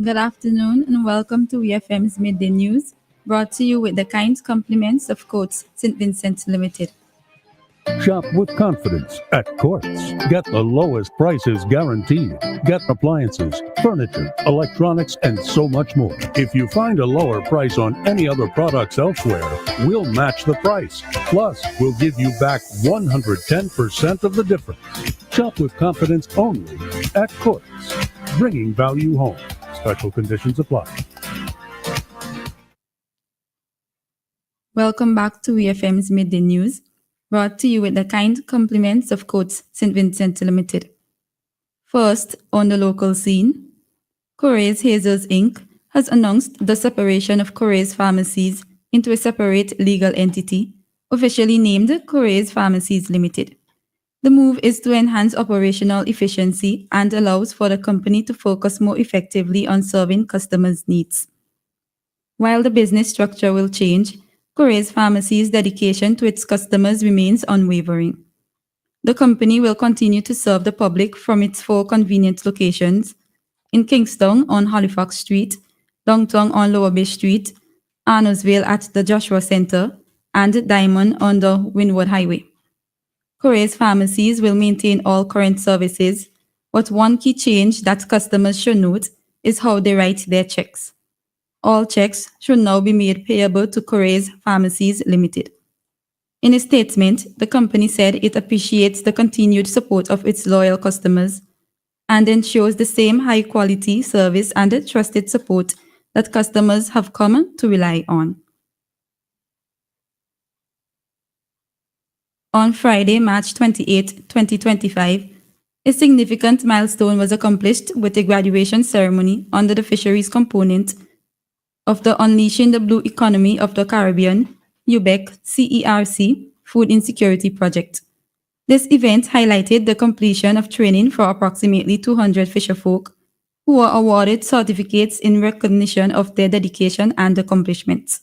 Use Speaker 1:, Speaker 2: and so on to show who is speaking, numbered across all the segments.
Speaker 1: Good afternoon and welcome to EFM's Midday News, brought to you with the kind compliments of Coates St. Vincent Limited.
Speaker 2: Shop with confidence at Quartz. Get the lowest prices guaranteed. Get appliances, furniture, electronics, and so much more. If you find a lower price on any other products elsewhere, we'll match the price. Plus, we'll give you back 110% of the difference. Shop with confidence only at Quartz. Bringing value home. Special conditions apply.
Speaker 1: Welcome back to EFM's Midday News, brought to you with the kind compliments of Coates St. Vincent Limited. First, on the local scene, Corey's Hazels Inc. has announced the separation of Corey's Pharmacies into a separate legal entity, officially named Corey's Pharmacies Limited. The move is to enhance operational efficiency and allows for the company to focus more effectively on serving customers' needs. While the business structure will change, Corey's Pharmacy's dedication to its customers remains unwavering. The company will continue to serve the public from its 4 convenient locations in Kingston on Halifax Street, Downtown on Lower Bay Street, Arnoldsville at the Joshua Center, and Diamond on the Windward Highway. Corey's Pharmacies will maintain all current services, but one key change that customers should note is how they write their checks. All checks should now be made payable to Corey's Pharmacies Limited. In a statement, the company said it appreciates the continued support of its loyal customers and ensures the same high-quality service and trusted support that customers have come to rely on. On Friday, March 28, 2025, a significant milestone was accomplished with a graduation ceremony under the fisheries component of the Unleashing the Blue Economy of the Caribbean UBEC CERC Food Insecurity Project. This event highlighted the completion of training for approximately 200 fisherfolk who were awarded certificates in recognition of their dedication and accomplishments.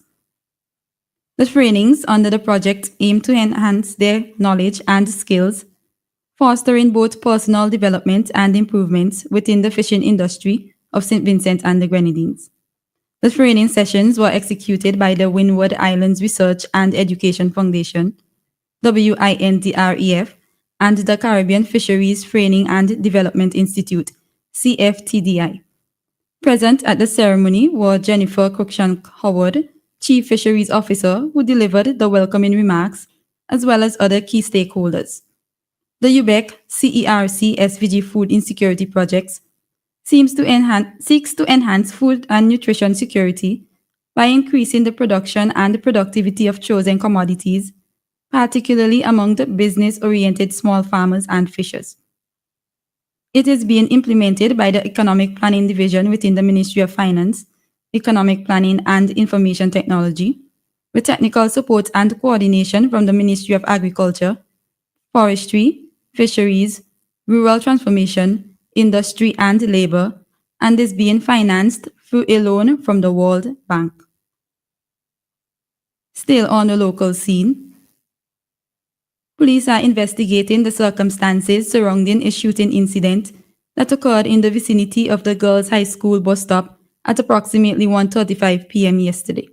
Speaker 1: The trainings under the project aim to enhance their knowledge and skills, fostering both personal development and improvements within the fishing industry of St. Vincent and the Grenadines. The training sessions were executed by the Windward Islands Research and Education Foundation, WINDREF, and the Caribbean Fisheries Training and Development Institute, CFTDI. Present at the ceremony were Jennifer Cruikshank Howard, Chief Fisheries Officer, who delivered the welcoming remarks, as well as other key stakeholders. The UBEC CERC SVG Food Insecurity Projects seeks to enhance food and nutrition security by increasing the production and productivity of chosen commodities, particularly among the business-oriented small farmers and fishers. It is being implemented by the Economic Planning Division within the Ministry of Finance, Economic Planning and Information Technology, with technical support and coordination from the Ministry of Agriculture, Forestry, Fisheries, Rural Transformation, Industry and Labor, and is being financed through a loan from the World Bank. Still on the local scene, police are investigating the circumstances surrounding a shooting incident that occurred in the vicinity of the Girls High School bus stop at approximately 1:35 p.m. yesterday.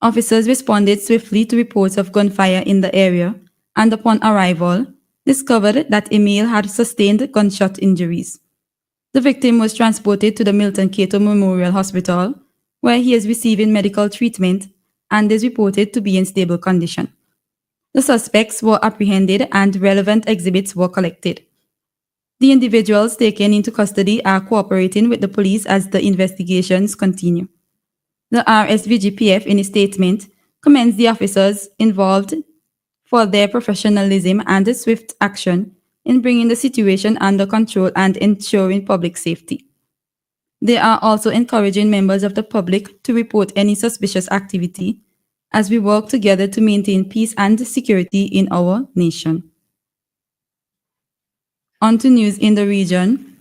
Speaker 1: Officers responded swiftly to reports of gunfire in the area and upon arrival, discovered that a male had sustained gunshot injuries. The victim was transported to the Milton Cato Memorial Hospital, where he is receiving medical treatment and is reported to be in stable condition. The suspects were apprehended and relevant exhibits were collected. The individuals taken into custody are cooperating with the police as the investigations continue. The RSVGPF, in a statement, commends the officers involved for their professionalism and swift action in bringing the situation under control and ensuring public safety. They are also encouraging members of the public to report any suspicious activity as we work together to maintain peace and security in our nation. On to news in the region.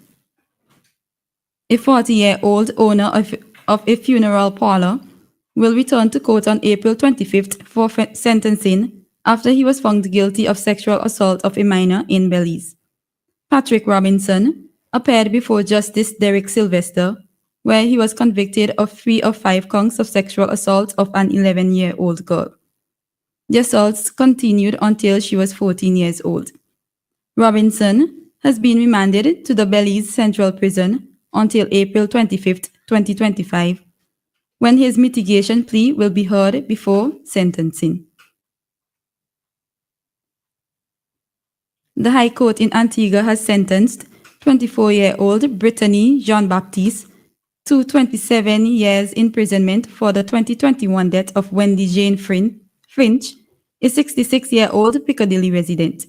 Speaker 1: A 40-year-old owner of a funeral parlor will return to court on April 25th for sentencing after he was found guilty of sexual assault of a minor in Belize. Patrick Robinson appeared before Justice Derek Sylvester where he was convicted of 3 of 5 counts of sexual assault of an 11-year-old girl. The assaults continued until she was 14 years old. Robinson has been remanded to the Belize Central Prison until April 25, 2025, when his mitigation plea will be heard before sentencing. The High Court in Antigua has sentenced 24-year-old Brittany Jean-Baptiste to 27 years imprisonment for the 2021 death of Wendy Jane Finch, a 66-year-old Piccadilly resident.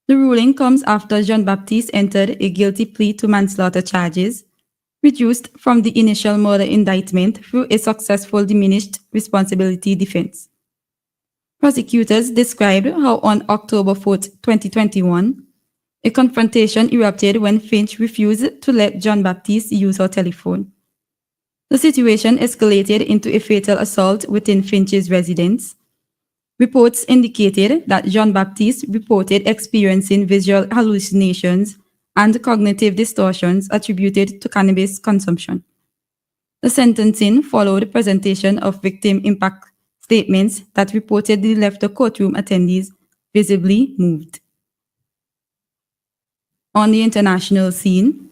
Speaker 1: The ruling comes after Jean-Baptiste entered a guilty plea to manslaughter charges, reduced from the initial murder indictment through a successful diminished responsibility defense. Prosecutors described how on October 4, 2021, a confrontation erupted when Finch refused to let Jean-Baptiste use her telephone. The situation escalated into a fatal assault within Finch's residence. Reports indicated that Jean-Baptiste reported experiencing visual hallucinations and cognitive distortions attributed to cannabis consumption. The sentencing followed presentation of victim impact statements that reportedly left the courtroom attendees visibly moved. On the international scene,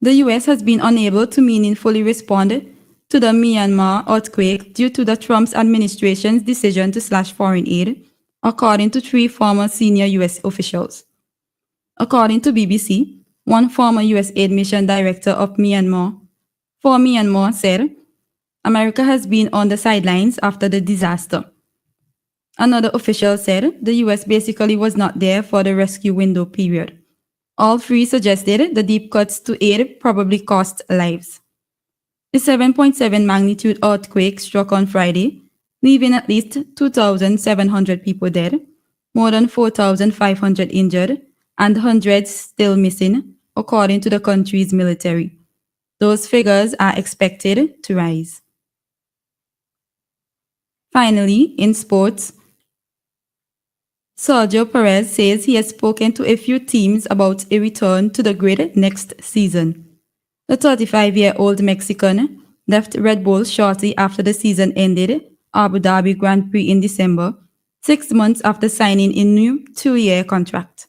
Speaker 1: the US has been unable to meaningfully respond to the Myanmar earthquake due to the Trump administration's decision to slash foreign aid, according to 3 former senior US officials. According to BBC, one former US aid mission director of Myanmar said, America has been on the sidelines after the disaster. Another official said the US basically was not there for the rescue window period. All 3 suggested the deep cuts to aid probably cost lives. A 7.7 magnitude earthquake struck on Friday, leaving at least 2,700 people dead, more than 4,500 injured, and hundreds still missing, according to the country's military. Those figures are expected to rise. Finally, in sports, Sergio Perez says he has spoken to a few teams about a return to the grid next season. The 35-year-old Mexican left Red Bull shortly after the season ended, Abu Dhabi Grand Prix in December, 6 months after signing a new 2-year contract.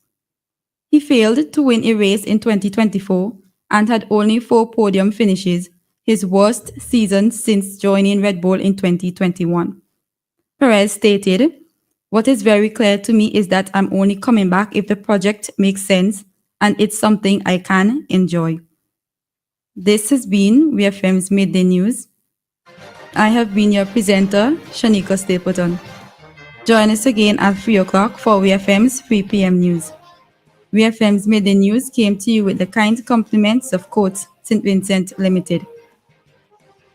Speaker 1: He failed to win a race in 2024 and had only 4 podium finishes, his worst season since joining Red Bull in 2021. Perez stated, "What is very clear to me is that I'm only coming back if the project makes sense and it's something I can enjoy." This has been WFM's Midday News. I have been your presenter, Shanika Stapleton. Join us again at 3 o'clock for WFM's 3 p.m. news. WFM's Midday News came to you with the kind compliments of Coats St. Vincent Limited.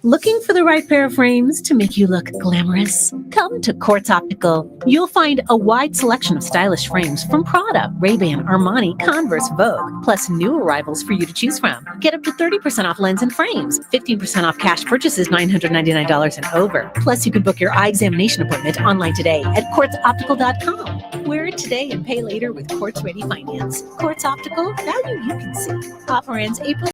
Speaker 3: Looking for the right pair of frames to make you look glamorous? Come to Quartz Optical. You'll find a wide selection of stylish frames from Prada, Ray-Ban, Armani, Converse, Vogue, plus new arrivals for you to choose from. Get up to 30% off lens and frames, 15% off cash purchases $999 and over. Plus, you can book your eye examination appointment online today at quartzoptical.com. Wear it today and pay later with Quartz Ready Finance. Quartz Optical, value you can see. Offer ends April